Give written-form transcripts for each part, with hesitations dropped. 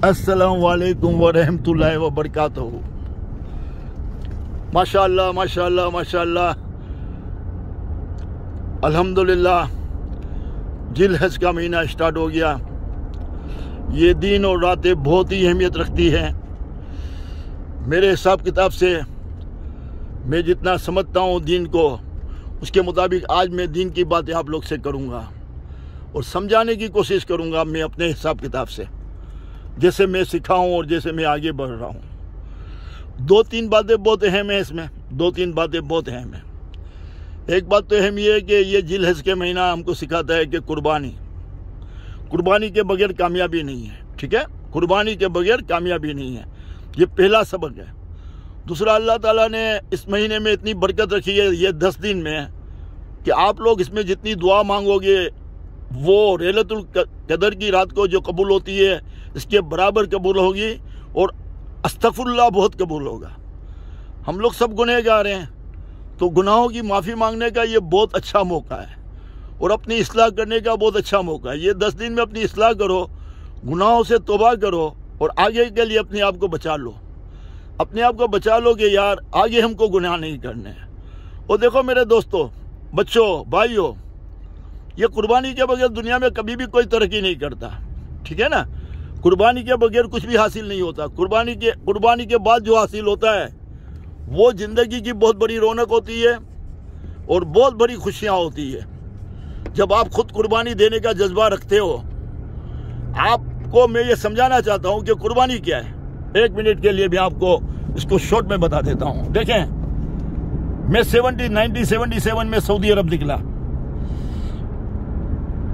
अस्सलाम वालेकुम वरहमतुल्लाहि वबरकातुहू। माशाअल्लाह माशाअल्लाह माशाअल्लाह, अल्हम्दुलिल्लाह। जिलहज का महीना स्टार्ट हो गया। ये दिन और रातें बहुत ही अहमियत रखती हैं। मेरे हिसाब किताब से मैं जितना समझता हूँ दीन को, उसके मुताबिक आज मैं दीन की बातें आप लोग से करूँगा और समझाने की कोशिश करूँगा मैं अपने हिसाब किताब से, जैसे मैं सीखा हूँ और जैसे मैं आगे बढ़ रहा हूँ। दो तीन बातें बहुत अहम है इसमें, दो तीन बातें बहुत अहम है। एक बात तो अहम ये है कि ये जिलहज के महीना हमको सिखाता है कि कुर्बानी के बगैर कामयाबी नहीं है। ठीक है, कुर्बानी के बगैर कामयाबी नहीं है, ये पहला सबक है। दूसरा, अल्लाह ताला ने इस महीने में इतनी बरकत रखी है ये 10 दिन में कि आप लोग इसमें जितनी दुआ मांगोगे वो लैलतुल कदर की रात को जो कबूल होती है इसके बराबर कबूल होगी और अस्तगफुरुल्लाह बहुत कबूल होगा। हम लोग सब गुनहगार हैं, तो गुनाहों की माफ़ी मांगने का ये बहुत अच्छा मौका है और अपनी इस्लाह करने का बहुत अच्छा मौका है। ये 10 दिन में अपनी इस्लाह करो, गुनाहों से तौबा करो और आगे के लिए अपने आप को बचा लो। अपने आप को बचा लो कि यार आगे हमको गुनाह नहीं करने हैं। और देखो मेरे दोस्तों, बच्चों, भाइयों, ये कुर्बानी के बगैर दुनिया में कभी भी कोई तरक्की नहीं करता। ठीक है ना, कुर्बानी के बगैर कुछ भी हासिल नहीं होता। कुर्बानी के बाद जो हासिल होता है वो ज़िंदगी की बहुत बड़ी रौनक होती है और बहुत बड़ी खुशियाँ होती है। जब आप खुद कुर्बानी देने का जज्बा रखते हो, आपको मैं ये समझाना चाहता हूँ कि कुर्बानी क्या है। 1 मिनट के लिए भी आपको इसको शॉर्ट में बता देता हूँ। देखें, मैं 1977 में सऊदी अरब निकला।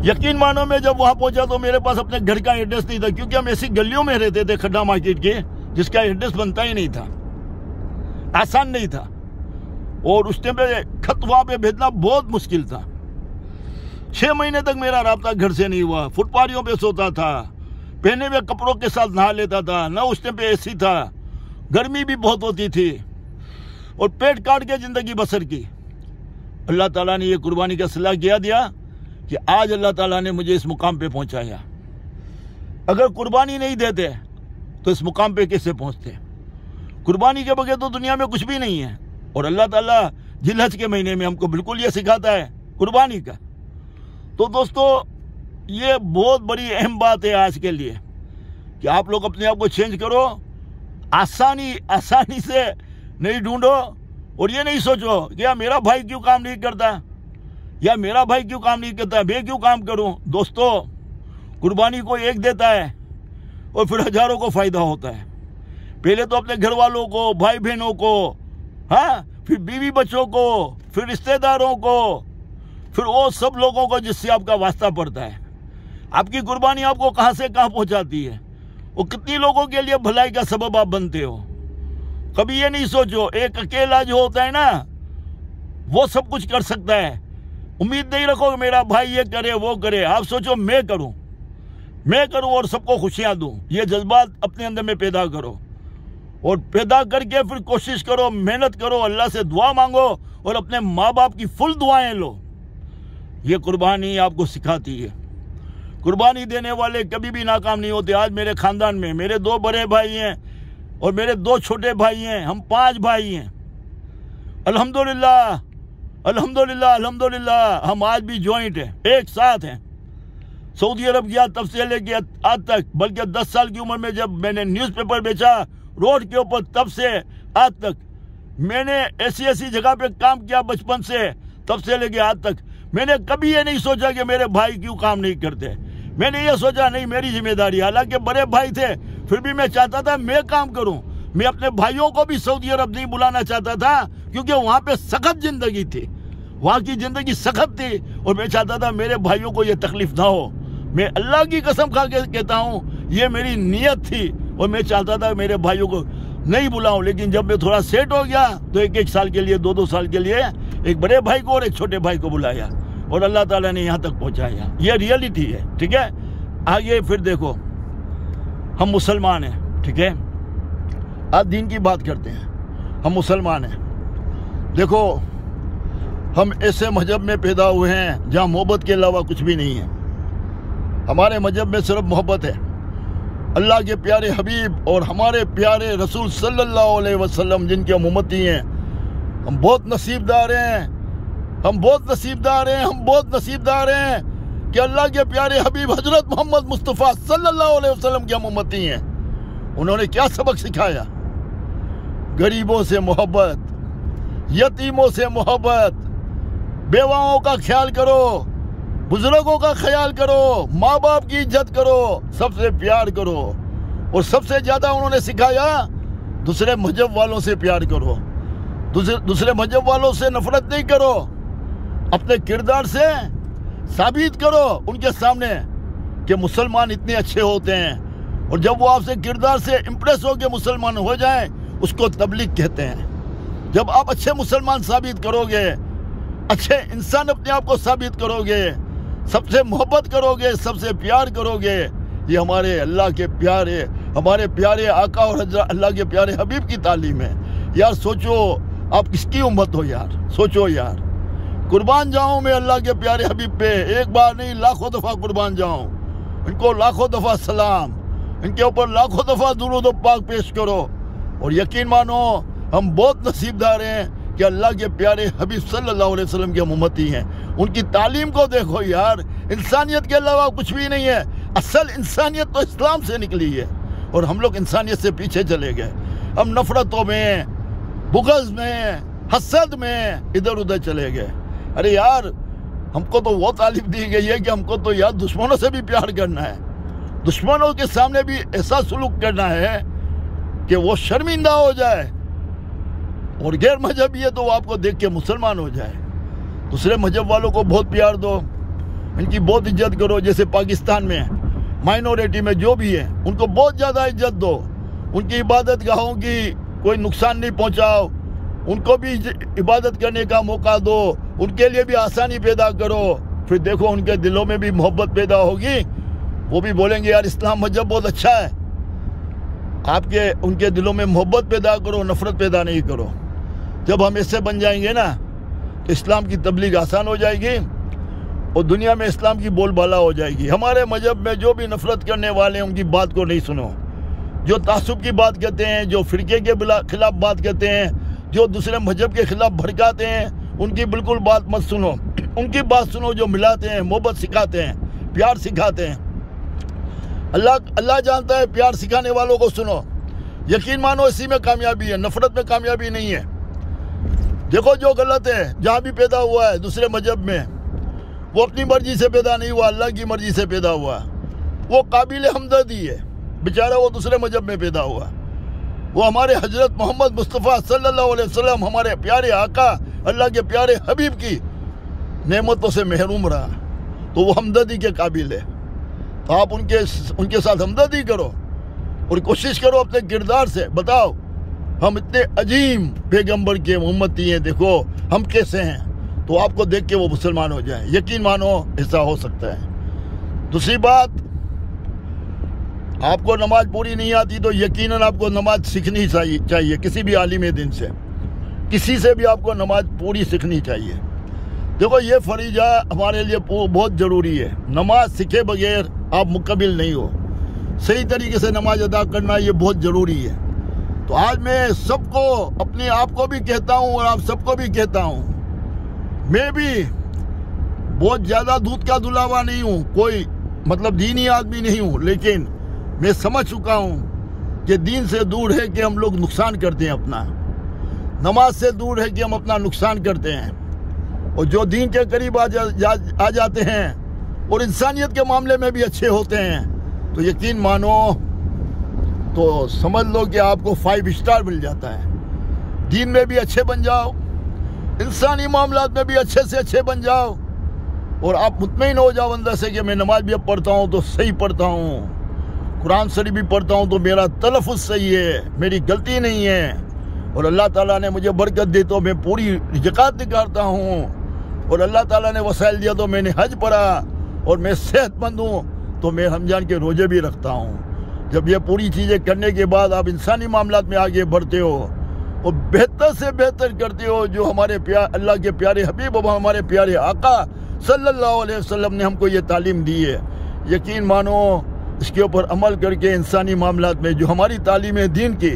यकीन मानो मैं जब वहां पहुंचा तो मेरे पास अपने घर का एड्रेस नहीं था, क्योंकि हम ऐसी गलियों में रहते थे खड्डा मार्केट के जिसका एड्रेस बनता ही नहीं था, आसान नहीं था। और उस टाइम पे खत वहां पे भेजना बहुत मुश्किल था। 6 महीने तक मेरा राब्ता घर से नहीं हुआ। फुटपाथियों पे सोता था, पहने हुए कपड़ों के साथ नहा लेता था, न उस टाइम पे एसी था, गर्मी भी बहुत होती थी और पेट काट के जिंदगी बसर की। अल्लाह ताला ने ये कुर्बानी का सिला किया दिया कि आज अल्लाह ताला ने मुझे इस मुकाम पे पहुंचाया। अगर कुर्बानी नहीं देते तो इस मुकाम पे कैसे पहुंचते। कुर्बानी के बगैर तो दुनिया में कुछ भी नहीं है। और अल्लाह ताला जिलहज के महीने में हमको बिल्कुल ये सिखाता है कुर्बानी का। तो दोस्तों, ये बहुत बड़ी अहम बात है आज के लिए कि आप लोग अपने आप को चेंज करो। आसानी से नहीं ढूंढो और ये नहीं सोचो कि यार मेरा भाई क्यों काम नहीं करता या मेरा भाई क्यों काम नहीं करता, मैं क्यों काम करूं। दोस्तों, कुर्बानी को एक देता है और फिर हजारों को फायदा होता है। पहले तो अपने घर वालों को, भाई बहनों को, हाँ, फिर बीवी बच्चों को, फिर रिश्तेदारों को, फिर वो सब लोगों को जिससे आपका वास्ता पड़ता है। आपकी कुर्बानी आपको कहां से कहां पहुंचाती है, वो कितनी लोगों के लिए भलाई का सबब आप बनते हो। कभी ये नहीं सोचो एक अकेला जो होता है ना वो सब कुछ कर सकता है। उम्मीद नहीं रखो कि मेरा भाई ये करे वो करे। आप सोचो मैं करूं और सबको खुशियां दूं। ये जज्बात अपने अंदर में पैदा करो और पैदा करके फिर कोशिश करो, मेहनत करो, अल्लाह से दुआ मांगो और अपने माँ बाप की फुल दुआएं लो। ये कुर्बानी आपको सिखाती है। कुर्बानी देने वाले कभी भी नाकाम नहीं होते। आज मेरे खानदान में मेरे 2 बड़े भाई हैं और मेरे 2 छोटे भाई हैं, हम 5 भाई हैं। अल्हम्दुलिल्लाह अल्हम्दुलिल्लाह अल्हम्दुलिल्लाह, हम आज भी जॉइंट हैं, एक साथ हैं। सऊदी अरब गया तब से लेके आज तक, बल्कि 10 साल की उम्र में जब मैंने न्यूज़पेपर बेचा रोड के ऊपर, तब से आज तक मैंने ऐसी जगह पे काम किया बचपन से, तब से लेके आज तक। मैंने कभी ये नहीं सोचा कि मेरे भाई क्यों काम नहीं करते। मैंने ये सोचा नहीं मेरी जिम्मेदारी। हालांकि बड़े भाई थे, फिर भी मैं चाहता था मैं काम करूं। मैं अपने भाइयों को भी सऊदी अरब नहीं बुलाना चाहता था, क्योंकि वहां पे सख्त जिंदगी थी, वहां की जिंदगी सख्त थी और मैं चाहता था मेरे भाइयों को ये तकलीफ ना हो। मैं अल्लाह की कसम खा के कहता हूँ ये मेरी नीयत थी और मैं चाहता था मेरे भाइयों को नहीं बुलाऊं। लेकिन जब मैं थोड़ा सेट हो गया तो 1-1 साल के लिए, 2-2 साल के लिए एक बड़े भाई को और एक छोटे भाई को बुलाया और अल्लाह ताला ने यहाँ तक पहुँचाया। ये रियलिटी है। ठीक है, आगे फिर देखो, हम मुसलमान हैं। ठीक है, आज दीन की बात करते हैं। हम मुसलमान हैं। देखो, हम ऐसे मजहब में पैदा हुए हैं जहाँ मोहब्बत के अलावा कुछ भी नहीं है। हमारे मजहब में सिर्फ मोहब्बत है अल्लाह के प्यारे हबीब और हमारे प्यारे रसूल सल्लल्लाहु अलैहि वसल्लम जिनके हम उम्मती हैं, हम बहुत नसीबदार हैं, हम बहुत नसीबदार हैं, हम बहुत नसीबदार हैं कि अल्लाह के प्यारे हबीब हजरत मोहम्मद मुस्तफ़ा सल्लल्लाहु अलैहि वसल्लम के हम उम्मती हैं। उन्होंने क्या सबक सिखाया? गरीबों से मोहब्बत, यतीमों से मोहब्बत, बेवाओं का ख्याल करो, बुजुर्गों का ख्याल करो, माँ बाप की इज्जत करो, सबसे प्यार करो। और सबसे ज्यादा उन्होंने सिखाया दूसरे मजहब वालों से प्यार करो, दूसरे मजहब वालों से नफरत नहीं करो, अपने किरदार से साबित करो उनके सामने कि मुसलमान इतने अच्छे होते हैं। और जब वो आपसे किरदार से इम्प्रेस हो के मुसलमान हो जाएं, उसको तबलीग कहते हैं। जब आप अच्छे मुसलमान साबित करोगे, अच्छे इंसान अपने आप को साबित करोगे, सबसे मोहब्बत करोगे, सबसे प्यार करोगे, ये हमारे अल्लाह के प्यारे, हमारे प्यारे आका और अल्लाह के प्यारे हबीब की तालीम है। यार सोचो आप किसकी उम्मत हो यार, सोचो यार। कुर्बान जाऊं मैं अल्लाह के प्यारे हबीब पे, एक बार नहीं लाखों दफ़ा कुर्बान जाऊं। इनको लाखों दफ़ा सलाम, इनके ऊपर लाखों दफ़ा दुरूद व पाक पेश करो। और यकीन मानो हम बहुत नसीबदार हैं कि अल्लाह के प्यारे हबीब सल्लल्लाहु अलैहि वसल्लम के हम उम्मती हैं। उनकी तालीम को देखो यार, इंसानियत के अलावा कुछ भी नहीं है। असल इंसानियत तो इस्लाम से निकली है और हम लोग इंसानियत से पीछे चले गए। हम नफरतों में, बुग़्ज़ में, हसद में इधर उधर चले गए। अरे यार हमको तो वो तालीम दी गई है कि हमको तो यार दुश्मनों से भी प्यार करना है, दुश्मनों के सामने भी ऐसा सलूक करना है कि वो शर्मिंदा हो जाए, और गैर मजहबी है तो वो आपको देख के मुसलमान हो जाए। दूसरे मजहब वालों को बहुत प्यार दो, इनकी बहुत इज्जत करो। जैसे पाकिस्तान में माइनॉरिटी में जो भी है उनको बहुत ज़्यादा इज्जत दो, उनकी इबादत गाहों की कोई नुकसान नहीं पहुंचाओ, उनको भी इबादत करने का मौका दो, उनके लिए भी आसानी पैदा करो। फिर देखो उनके दिलों में भी मोहब्बत पैदा होगी, वो भी बोलेंगे यार इस्लाम मजहब बहुत अच्छा है। आपके उनके दिलों में मोहब्बत पैदा करो, नफरत पैदा नहीं करो। जब हम ऐसे बन जाएंगे ना तो इस्लाम की तबलीग आसान हो जाएगी और दुनिया में इस्लाम की बोलबाला हो जाएगी। हमारे मजहब में जो भी नफरत करने वाले हैं उनकी बात को नहीं सुनो, जो तासुब की बात कहते हैं, जो फिरके के खिलाफ बात कहते हैं, जो दूसरे मजहब के खिलाफ भड़काते हैं, उनकी बिल्कुल बात मत सुनो। उनकी बात सुनो जो मिलाते हैं, मोहब्बत सिखाते हैं, प्यार सिखाते हैं। अल्लाह जानता है, प्यार सिखाने वालों को सुनो। यकीन मानो इसी में कामयाबी है, नफरत में कामयाबी नहीं है। देखो जो गलत है जहाँ भी पैदा हुआ है दूसरे मजहब में, वो अपनी मर्जी से पैदा नहीं हुआ, अल्लाह की मर्जी से पैदा हुआ। वो काबिल हमदर्दी है बेचारा, वो दूसरे मजहब में पैदा हुआ। वो हमारे हजरत मोहम्मद मुस्तफ़ा सल्लल्लाहु अलैहि वसल्लम, हमारे प्यारे आका अल्लाह के प्यारे हबीब की नेमतों से महरूम रहा, तो वो हमदर्दी के काबिल है। तो आप उनके साथ हमदर्दी करो और कोशिश करो अपने किरदार से बताओ हम इतने अजीम पैगंबर के उम्मती हैं, देखो हम कैसे हैं, तो आपको देख के वो मुसलमान हो जाए। यकीन मानो ऐसा हो सकता है। दूसरी बात, आपको नमाज पूरी नहीं आती तो यकीनन आपको नमाज सीखनी चाहिए किसी भी आलिम दिन से, किसी से भी आपको नमाज पूरी सीखनी चाहिए। देखो ये फरीजा हमारे लिए बहुत ज़रूरी है। नमाज सीखे बगैर आप मुकम्मिल नहीं हो। सही तरीके से नमाज अदा करना ये बहुत ज़रूरी है। तो आज मैं सबको, अपने आप को भी कहता हूँ और आप सबको भी कहता हूँ, मैं भी बहुत ज़्यादा दूध का दुलावा नहीं हूँ, कोई मतलब दीनी आदमी नहीं हूँ, लेकिन मैं समझ चुका हूँ कि दीन से दूर है कि हम लोग नुकसान करते हैं अपना, नमाज से दूर है कि हम अपना नुकसान करते हैं। और जो दीन के करीब आ जाते हैं और इंसानियत के मामले में भी अच्छे होते हैं, तो यकीन मानो तो समझ लो कि आपको 5 स्टार मिल जाता है। दीन में भी अच्छे बन जाओ, इंसानी मामलात में भी अच्छे से अच्छे बन जाओ, और आप मुतमईन हो जाओ अंदर से कि मैं नमाज भी अब पढ़ता हूँ तो सही पढ़ता हूँ, कुरान शरीफ भी पढ़ता हूँ तो मेरा तलफ़ुज़ सही है, मेरी गलती नहीं है, और अल्लाह ताला ने मुझे बरकत दी तो मैं पूरी ज़कात निकालता हूँ, और अल्लाह ताला ने वसाइल दिया तो मैंने हज पढ़ा, और मैं सेहतमंद हूँ तो मैं रमज़ान के रोज़े भी रखता हूँ। जब ये पूरी चीज़ें करने के बाद आप इंसानी मामलात में आगे बढ़ते हो और बेहतर से बेहतर करते हो, जो हमारे अल्लाह के प्यारे हबीब और हमारे प्यारे आका सल्लल्लाहु अलैहि वसल्लम ने हमको ये तालीम दी है। यकीन मानो इसके ऊपर अमल करके इंसानी मामलात में जो हमारी तालीम है दीन की,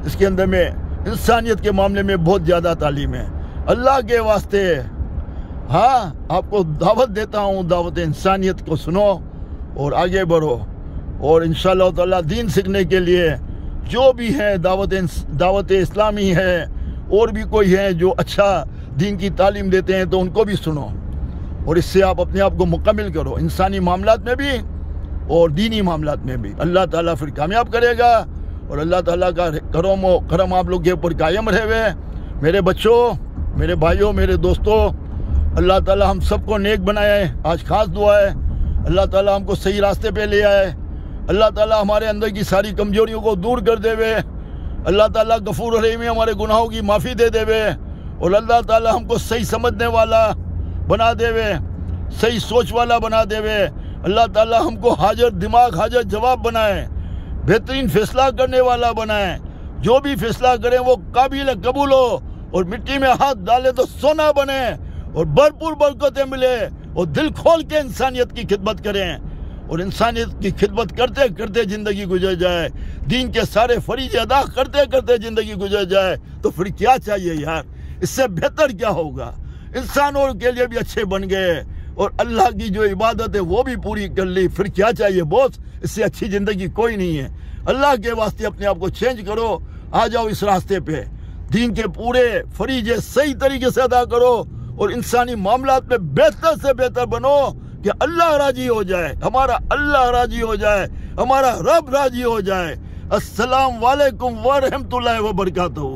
इसके अंदर में इंसानियत के मामले में बहुत ज़्यादा तालीम है। अल्लाह के वास्ते हाँ आपको दावत देता हूँ, दावत इंसानियत को सुनो और आगे बढ़ो। और इंशाअल्लाह ताला दीन सीखने के लिए जो भी है दावत इस्लामी है और भी कोई है जो अच्छा दीन की तालीम देते हैं तो उनको भी सुनो और इससे आप अपने आप को मुकम्मिल करो, इंसानी मामलात में भी और दीनी मामलात में भी। अल्लाह ताला फिर कामयाब करेगा और अल्लाह ताला का करम आप लोग के ऊपर कायम रहे। मेरे बच्चों, मेरे भाइयों, मेरे दोस्तों, अल्लाह ताला हम सबको नेक बनाए। आज खास दुआ है अल्लाह ताला हमको सही रास्ते पे ले आए। अल्लाह ताला हमारे अंदर की सारी कमजोरियों को दूर कर देवे। अल्लाह ताला गफूर रहीम हमारे गुनाहों की माफ़ी दे देवे और अल्लाह ताला हमको सही समझने वाला बना देवे, सही सोच वाला बना देवे। अल्लाह ताला हमको हाजिर दिमाग हाजिर जवाब बनाए, बेहतरीन फैसला करने वाला बनाए। जो भी फैसला करें वो काबिल कबूल हो और मिट्टी में हाथ डाले तो सोना बने और भरपूर बरकतें मिले और दिल खोल के इंसानियत की खिदमत करें और इंसानियत की खिदमत करते करते ज़िंदगी गुजर जाए, दीन के सारे फरीज़े अदा करते करते ज़िंदगी गुजर जाए तो फिर क्या चाहिए यार, इससे बेहतर क्या होगा। इंसानों के लिए भी अच्छे बन गए और अल्लाह की जो इबादत है वो भी पूरी कर ली, फिर क्या चाहिए बॉस, इससे अच्छी ज़िंदगी कोई नहीं है। अल्लाह के वास्ते अपने आप को चेंज करो, आ जाओ इस रास्ते पे, दीन के पूरे फरीज़े सही तरीके से अदा करो और इंसानी मामलात में बेहतर से बेहतर बनो कि अल्लाह राजी हो जाए, हमारा अल्लाह राजी हो जाए, हमारा रब राजी हो जाए। अस्सलाम वालेकुम व रहमतुल्लाहि व बरकातहू।